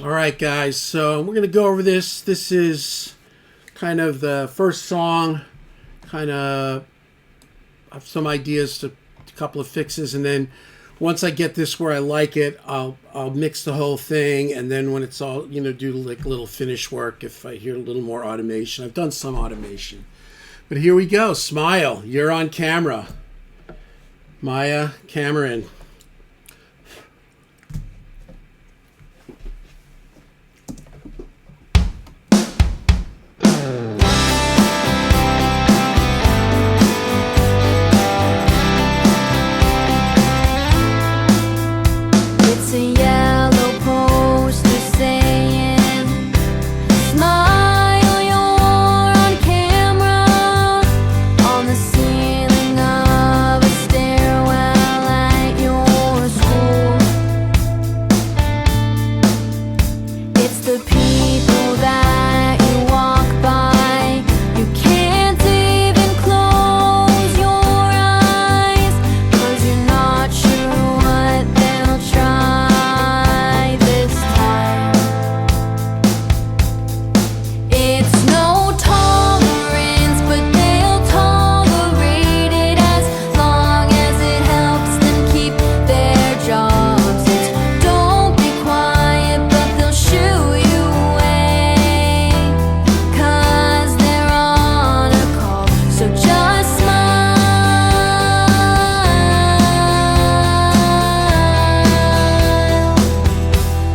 All right, guys. So we're going to go over this. This is kind of the first song. Kind of have some ideas to a couple of fixes, and then once I get this where I like it, I'll mix the whole thing, and then when it's all do like little finish work if I hear a little more automation. I've done some automation, but here we go. Smile. You're on camera. Maya Cameron. It's a yellow poster saying, "Smile, you're on camera," on the ceiling of a stairwell at your school. It's the people that you walk by. You can't even close your eyes, 'cause you're not sure what they'll try this time. It's no tolerance, but they'll tolerate it as long as it helps them keep their jobs. It's don't be quiet, but they'll shoo you away, 'cause they're on a call. So just smile,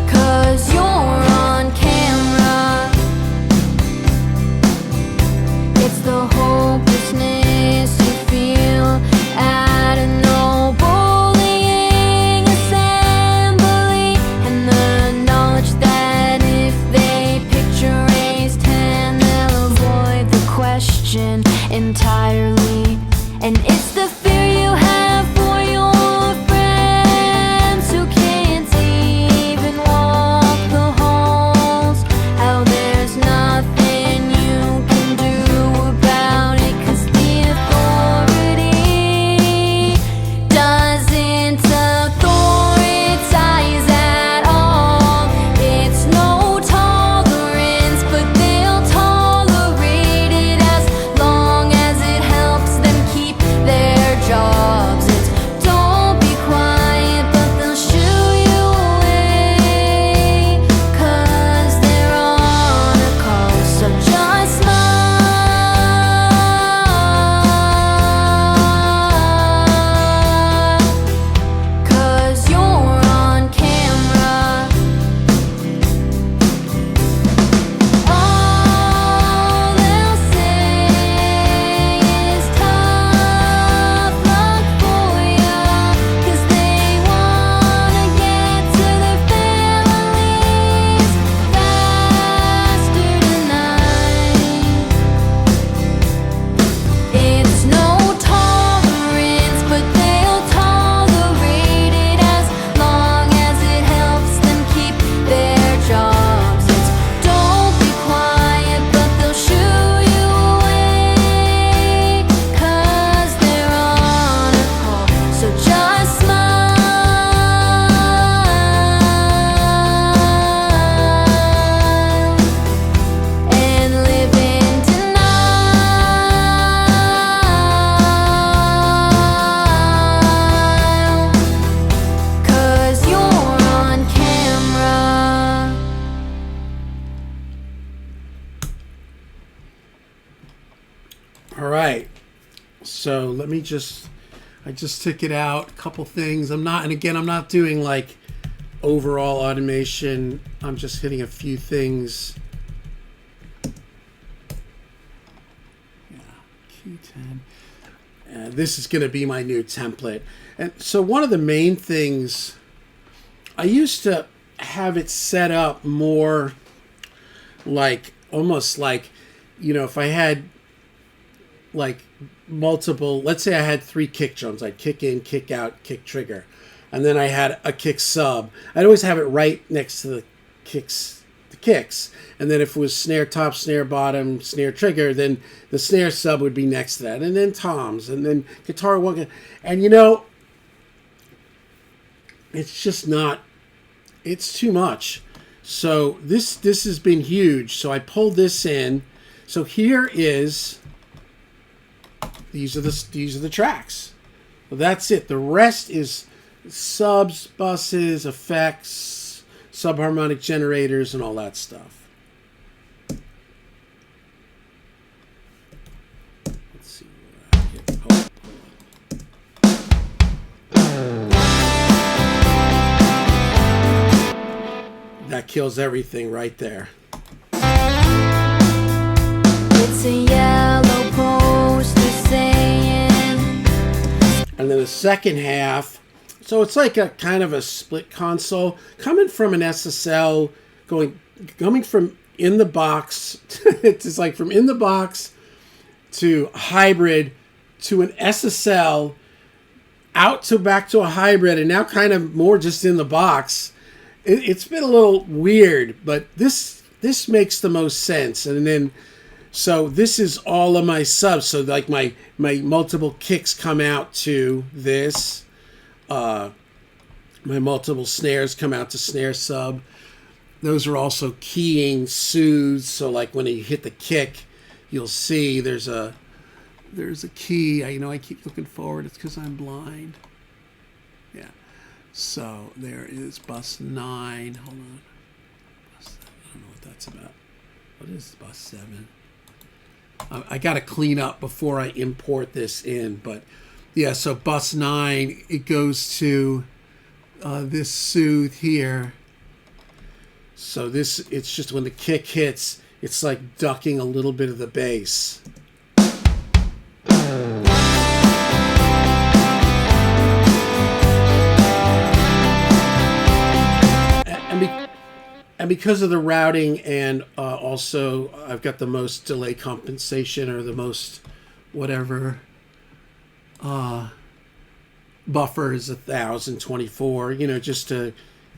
'cause you're on camera. It's the hopelessness you feel at a no bullying assembly, and the knowledge that if they picture raised hand, they'll avoid the question entirely. And it's the fear you have for your friends who can't even walk the halls, how there's nothing you can do about it, 'cause the authority doesn't authoritize at all. It's no tolerance, but they'll tolerate it as long as it helps them keep their jobs. It's don't be quiet, but they'll shoo you away, 'cause they're on a call. So just smile, 'cause you're on camera. All they'll say is tough luck for ya, 'cause they wanna get to their families faster tonight. It's no tolerance, but they'll tolerate it as long as it helps them keep their jobs. It's don't be quiet, but they'll shoo you away, 'cause they're on a call. So just smile and live in denial, 'cause you're on camera. All right. So let me I just took it out. A couple things. I'm not doing like overall automation. I'm just hitting a few things. Yeah, Q10. This is going to be my new template. And so one of the main things, I used to have it set up more like almost like, if I had like multiple, let's say I had 3 kick drums. I'd kick in, kick out, kick trigger. And then I had a kick sub. I'd always have it right next to the kicks. And then if it was snare top, snare bottom, snare trigger, then the snare sub would be next to that. And then toms, and then guitar one. And it's just not, it's too much. So this has been huge. So I pulled this in. So here is, these are the tracks. Well, that's it. The rest is subs, buses, effects, subharmonic generators, and all that stuff. Let's see where I get. That kills everything right there. It's a yellow poster saying. And then the second half, so it's like a kind of a split console coming from an SSL, coming from in the box. It's just like from in the box to hybrid to an SSL out to back to a hybrid, and now kind of more just in the box. It's been a little weird, but this makes the most sense. And then, so this is all of my subs. So like my multiple kicks come out to this. My multiple snares come out to snare sub. Those are also keying soothes. So like when you hit the kick, you'll see there's a key. I keep looking forward. It's because I'm blind. Yeah. So there is bus 9. Hold on. I don't know what that's about. What is bus 7? I got to clean up before I import this in. But yeah, so bus 9, it goes to this soothe here. So it's just when the kick hits, it's like ducking a little bit of the bass. And because of the routing, and also I've got the most delay compensation, or the most whatever buffer is 1024, just to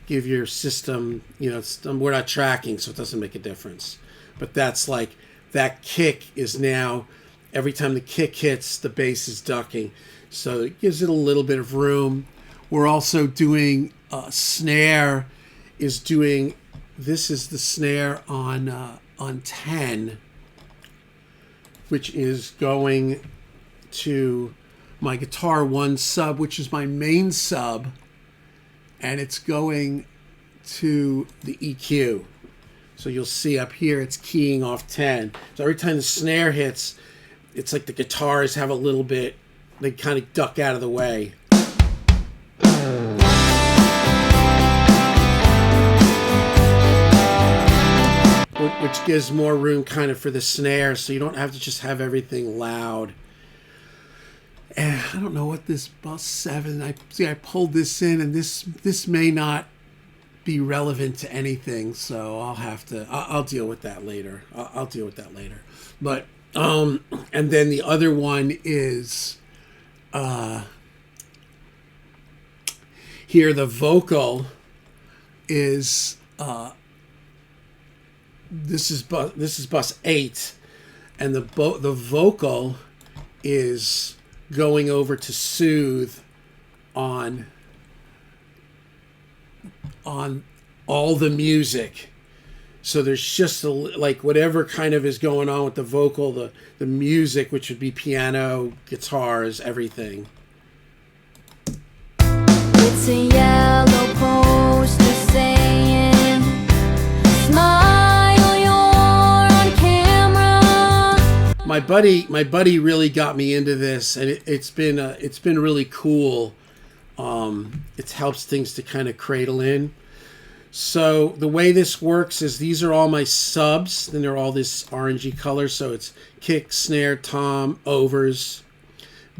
give your system, we're not tracking, so it doesn't make a difference. But that's like, that kick is now, every time the kick hits, the bass is ducking. So it gives it a little bit of room. We're also doing snare is doing, this is the snare on 10, which is going to my guitar 1 sub, which is my main sub, and it's going to the EQ. So you'll see up here it's keying off 10. So every time the snare hits, it's like the guitars have a little bit, they kind of duck out of the way. Which gives more room kind of for the snare, so you don't have to just have everything loud. And I don't know what this bus 7, I pulled this in, and this may not be relevant to anything, so I'll deal with that later. I'll deal with that later. But and then the other one is here the vocal is this is bus 8, and the vocal is going over to soothe on all the music. So there's just like whatever kind of is going on with the vocal, the music, which would be piano, guitars, everything. It's a yellow poster saying, smile, you're on camera. My buddy really got me into this, and it's been really cool. It helps things to kind of cradle in. So the way this works is these are all my subs. Then they're all this orangey color. So it's kick, snare, tom, overs,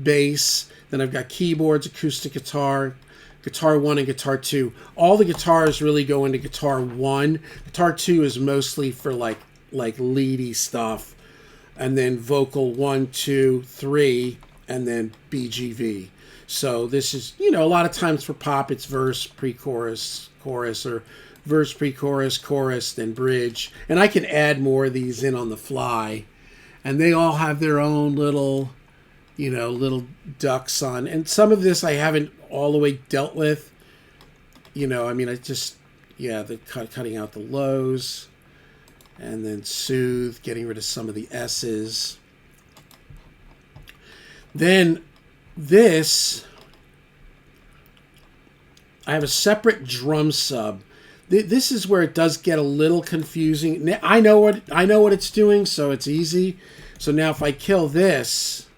bass. Then I've got keyboards, acoustic guitar, guitar 1 and guitar 2. All the guitars really go into guitar 1. Guitar 2 is mostly for like leady stuff. And then vocal 1, 2, 3, and then BGV. So this is, a lot of times for pop, it's verse, pre-chorus, chorus, or verse, pre-chorus, chorus, then bridge. And I can add more of these in on the fly. And they all have their own little, little ducks on. And some of this I haven't all the way dealt with. I just yeah, the cutting out the lows, and then soothe, getting rid of some of the S's. Then this, I have a separate drum sub. This is where it does get a little confusing. I know what it's doing, so it's easy. So now if I kill this,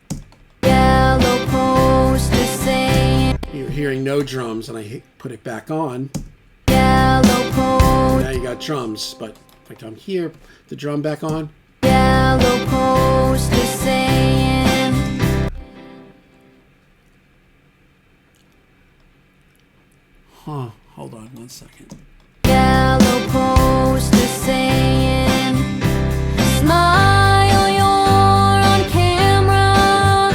Yellow poster saying, you're hearing no drums, and I put it back on. yellow poster, Now you got drums, but if I come here, the drum back on. yellow poster saying, Huh, hold on one second. yellow poster saying, smile, you're on camera,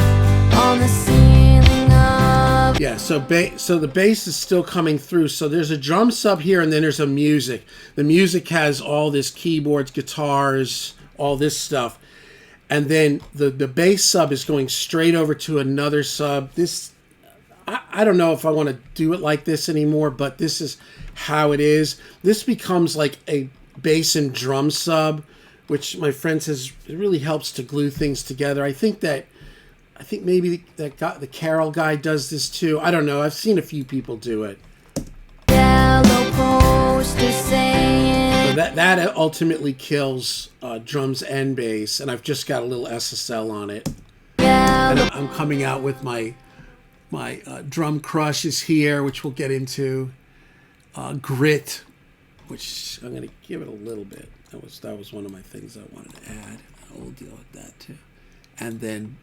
on the ceiling of. Yeah, so the bass is still coming through. So there's a drum sub here, and then there's a music. The music has all this keyboards, guitars, all this stuff. And then the bass sub is going straight over to another sub. This, I don't know if I want to do it like this anymore, but this is how it is. This becomes like a bass and drum sub, which my friend says it really helps to glue things together. I think maybe the Carol guy does this too. I don't know. I've seen a few people do it. Yellow poster saying, So that ultimately kills drums and bass, and I've just got a little SSL on it. And yellow, I'm coming out with my drum crush is here, which we'll get into. Grit, which I'm going to give it a little bit. That was one of my things I wanted to add. We'll deal with that too. And then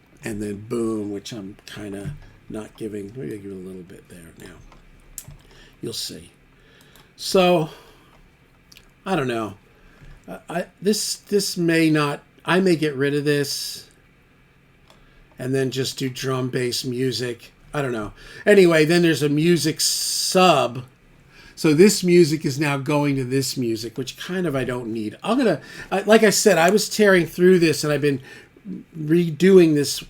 boom, which I'm kind of not giving. Maybe I'll give it a little bit there now. You'll see. So I don't know. This may not. I may get rid of this, and then just do drum bass music. I don't know. Anyway, then there's a music sub. So this music is now going to this music, which kind of I don't need. Like I said, I was tearing through this, and I've been redoing this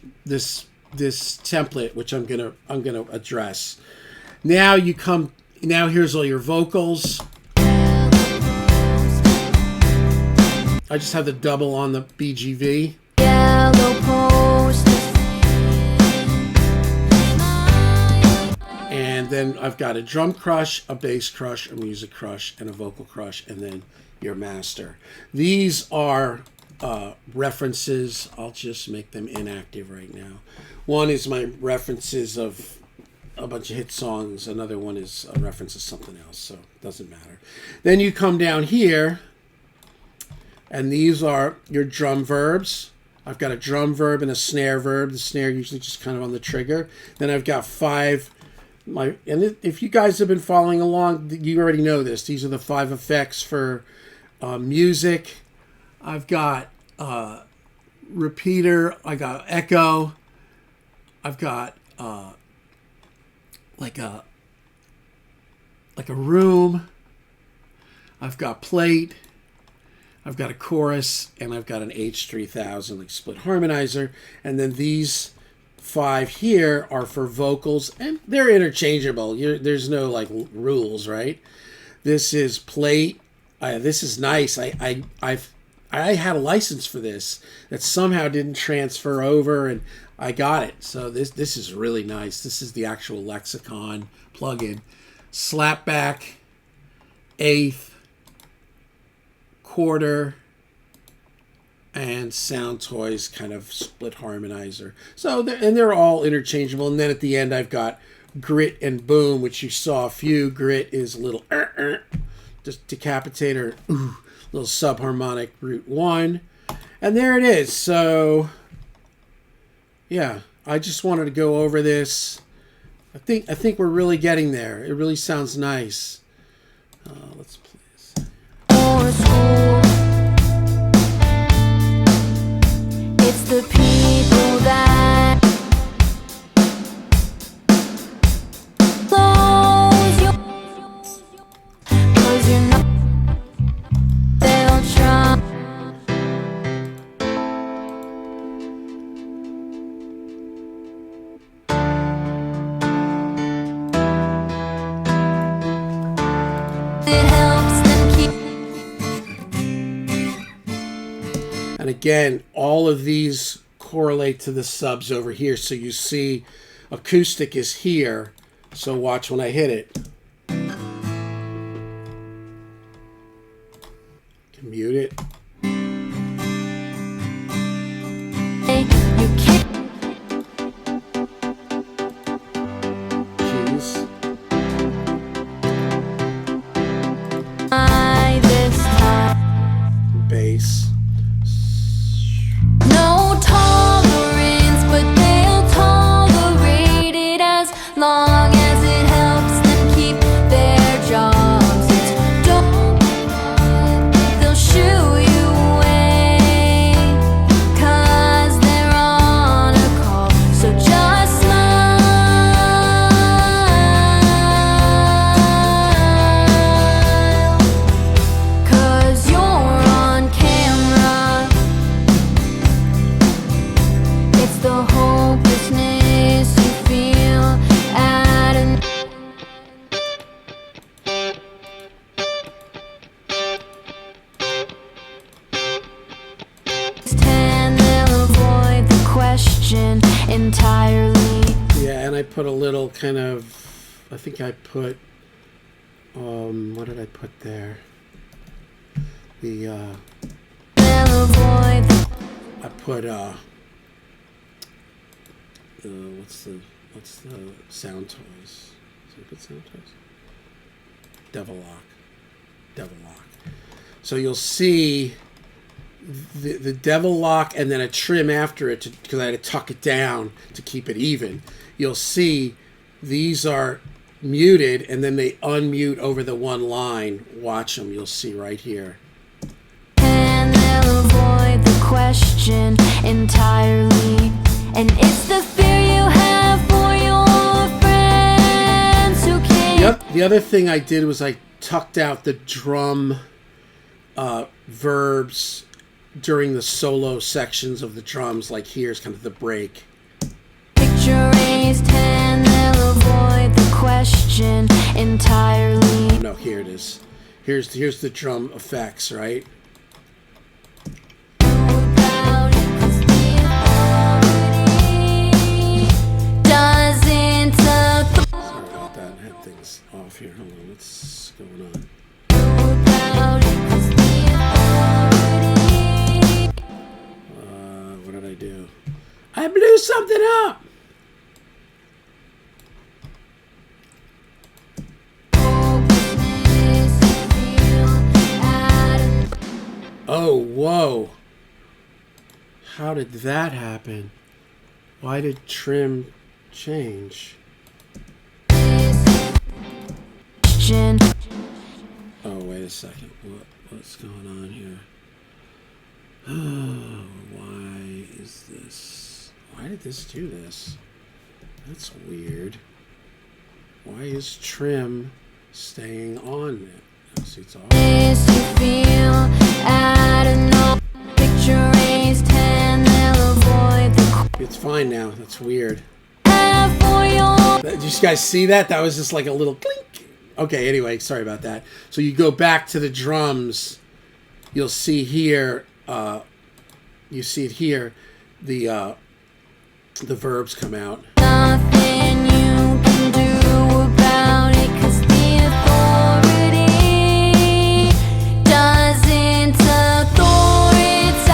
template, which I'm gonna address. Now here's all your vocals. I just have the double on the BGV. yellow poster And then I've got a drum crush, a bass crush, a music crush, and a vocal crush, and then your master. These are references. I'll just make them inactive right now. One is my references of a bunch of hit songs. Another one is a reference to something else, so it doesn't matter. Then you come down here, and these are your drum verbs. I've got a drum verb and a snare verb. The snare usually just kind of on the trigger. Then I've got 5. And if you guys have been following along, you already know this. These are the 5 effects for music. I've got repeater. I got echo. I've got like a room. I've got plate. I've got a chorus, and I've got an H3000 like split harmonizer. And then these 5 here are for vocals, and they're interchangeable. There's no like rules, right? This is plate. This is nice. I had a license for this that somehow didn't transfer over, and I got it. So this is really nice. This is the actual lexicon plugin. Slapback, eighth, quarter, and Sound Toys kind of split harmonizer. So they're all interchangeable. And then at the end I've got grit and boom, which you saw a few. Grit is a little just decapitator, little subharmonic root 1. And there it is. So yeah, I just wanted to go over this. I think we're really getting there. It really sounds nice. Let's play this. or school. It's the people that close your 'cause you're not, they'll try. It helps. again, all of these correlate to the subs over here. So you see acoustic is here. So watch when I hit it. Can mute it. You can't Keys. buy this time. Bass. No tolerance, but they'll tolerate it as long as it helps them keep their jobs. It's don't they'll shoo you away, 'cause they're on a call. So just smile, 'cause you're on camera. It's the hopelessness you feel at an ten. They'll avoid the question entirely. Yeah, and I put a little kind of, I think I put, what did I put there? They'll avoid the I put, what's the sound toys? Is it good sound toys? Devil Lock. Devil Lock. So you'll see the Devil Lock and then a trim after it because I had to tuck it down to keep it even. You'll see these are muted and then they unmute over the one line. Watch them. You'll see right here. and they'll avoid the question entirely. And it's the fear you have for your friends who can't. Yep. The other thing I did was I tucked out the drum verbs during the solo sections of the drums. Like here's kind of the break. Picture raised hand, they'll avoid the question entirely. No, here it is. Here's the drum effects, right? About it, 'cause the authority doesn't Sorry about that. I had things off here. Hold on. What's going on? about it, 'cause the authority What did I do? I blew something up. hopelessness you feel at an Oh, whoa. How did that happen? Why did trim change? question. Oh, wait a second. What's going on here? Oh, why is this? Why did this do this? That's weird. Why is trim staying on it? Oh, see, it's off. This you feel at an old picture raised hand, they'll avoid the It's fine now. That's weird. have for your Did you guys see that? That was just like a little clink. Okay, anyway, sorry about that. So you go back to the drums. You'll see here, you see it here, the verbs come out. nothing you can do about it, 'cause the authority doesn't authoritize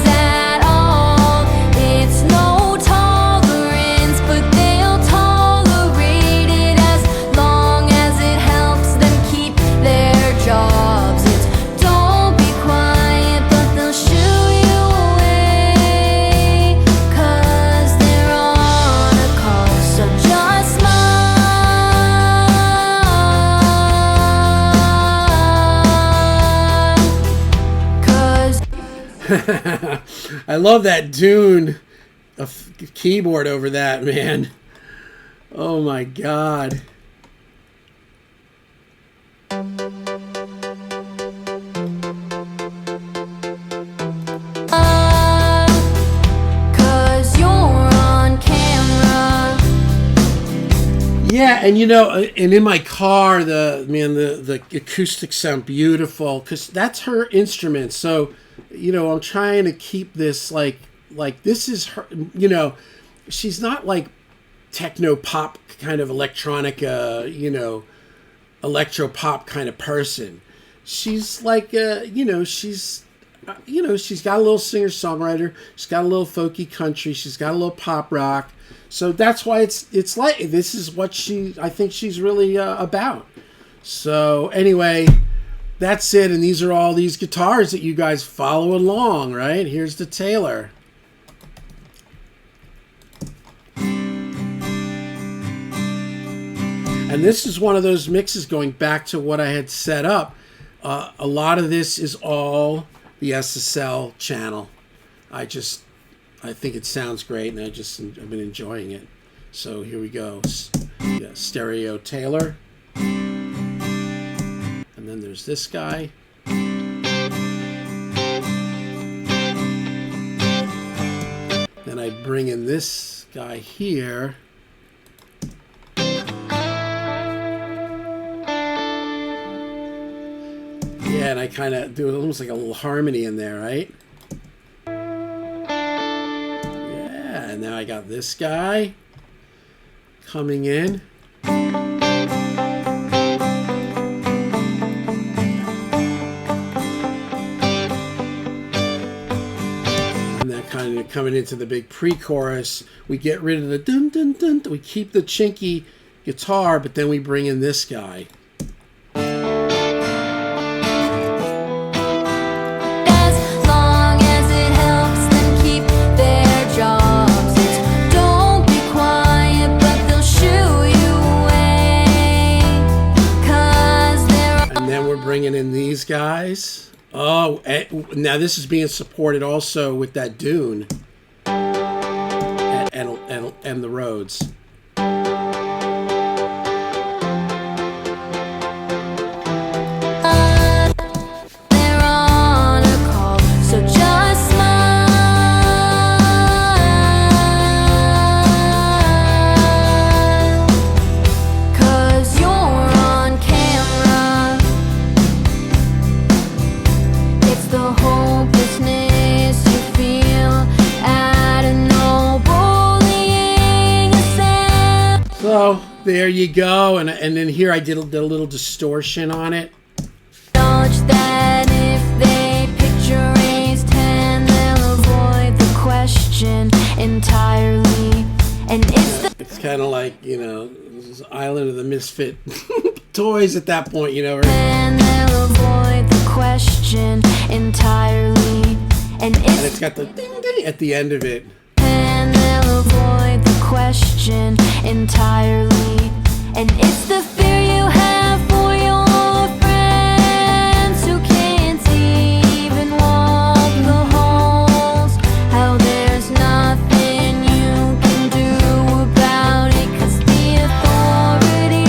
at all. It's no tolerance, but they'll tolerate it as long as it helps them keep their jobs. It's don't be quiet, but they'll shoo you away, 'cause they're on a call. So just smile, 'cause I love that Dune keyboard over that, man. Oh my god. Cause you're on camera. Yeah, and you know, and in my car, the acoustics sound beautiful because that's her instrument. So I'm trying to keep this like this is her, she's not like techno pop kind of electronica, electro pop kind of person. She's like, she's got a little singer songwriter. She's got a little folky country. She's got a little pop rock. So that's why it's like, this is what I think she's really about. So anyway, that's it. And these are all these guitars that you guys follow along, right? Here's the Taylor. And this is one of those mixes, going back to what I had set up. A lot of this is all the SSL channel. I think it sounds great, and I've been enjoying it. So here we go. Yeah, stereo Taylor. And then there's this guy. Then I bring in this guy here. Yeah, and I kind of do almost like a little harmony in there, right? Yeah, and now I got this guy coming in. And then kind of coming into the big pre-chorus. We get rid of the dun dun dun. We keep the chinky guitar, but then we bring in this guy. Bringing in these guys. Oh, now this is being supported also with that Dune and the Rhodes. So there you go, and then here I did a little distortion on it. That if they picture raised hand, they'll avoid the question entirely. And it's kind of like, Island of the Misfit Toys at that point, And they'll avoid the question entirely. And it's got the ding ding at the end of it. And they'll avoid the question entirely. And it's the fear you have for your friends who can't even walk the halls. How there's nothing you can do about it, 'cause the authority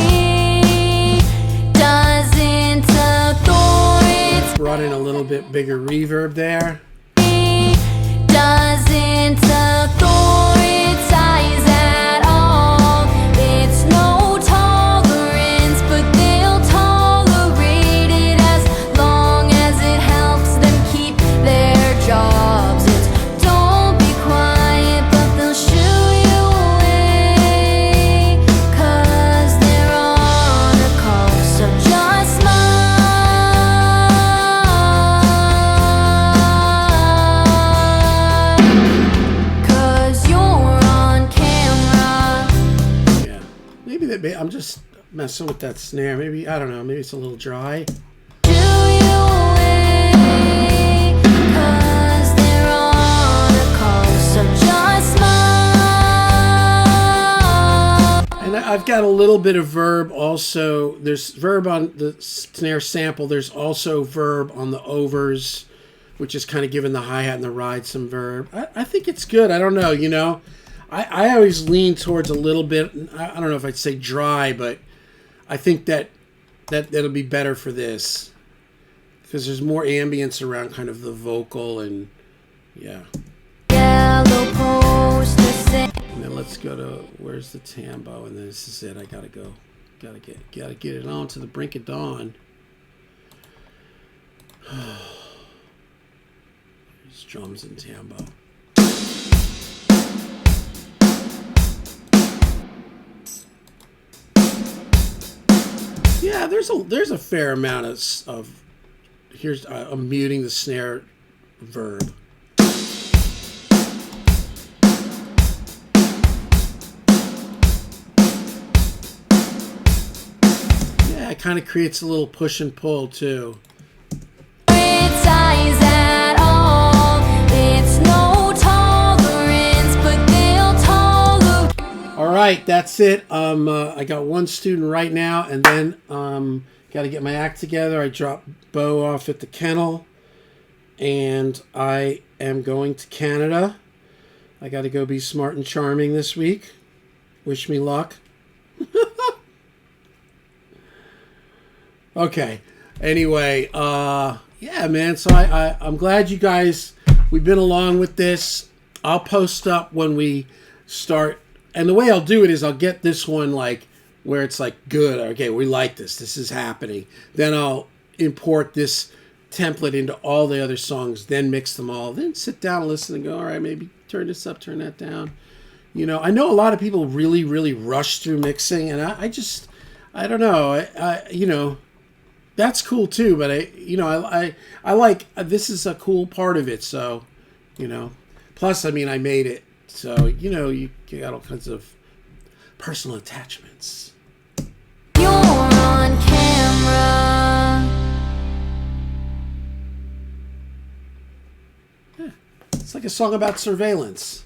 doesn't authority. Brought in a little bit bigger reverb there. Doesn't authoritize at all. It's no tolerance, but they'll tolerate it as long as it helps them keep their jobs. It's don't be quiet, but they'll shoo you away, 'cause they're on a call. So just smile. I'm just messing with that snare. Maybe, I don't know, maybe it's a little dry. And I've got a little bit of verb also. There's verb on the snare sample. There's also verb on the overs, which is kind of giving the hi-hat and the ride some verb. I think it's good. I don't know, I always lean towards a little bit, I don't know if I'd say dry, but I think that'll be better for this, because there's more ambience around kind of the vocal, and yeah. Yellow post. And then let's go to, where's the tambo, and then this is it. I gotta get it on to the brink of dawn. It's drums and tambo. Yeah, there's a fair amount of here's I'm muting the snare verb. Yeah, it kind of creates a little push and pull too. All right, that's it. I got one student right now, and then got to get my act together. I dropped Bo off at the kennel, and I am going to Canada. I got to go be smart and charming this week. Wish me luck. Okay. Anyway, yeah, man. So I'm glad you guys. We've been along with this. I'll post up when we start. And the way I'll do it is I'll get this one like where it's like good. Okay, we like this. This is happening. Then I'll import this template into all the other songs. Then mix them all. Then sit down and listen and go. All right, maybe turn this up, turn that down. You know, I know a lot of people really, really rush through mixing, and I don't know. You know, that's cool too. But I like this is a cool part of it. So, you know, plus I mean I made it. So, you know, you got all kinds of personal attachments. You're on camera. Yeah. It's like a song about surveillance.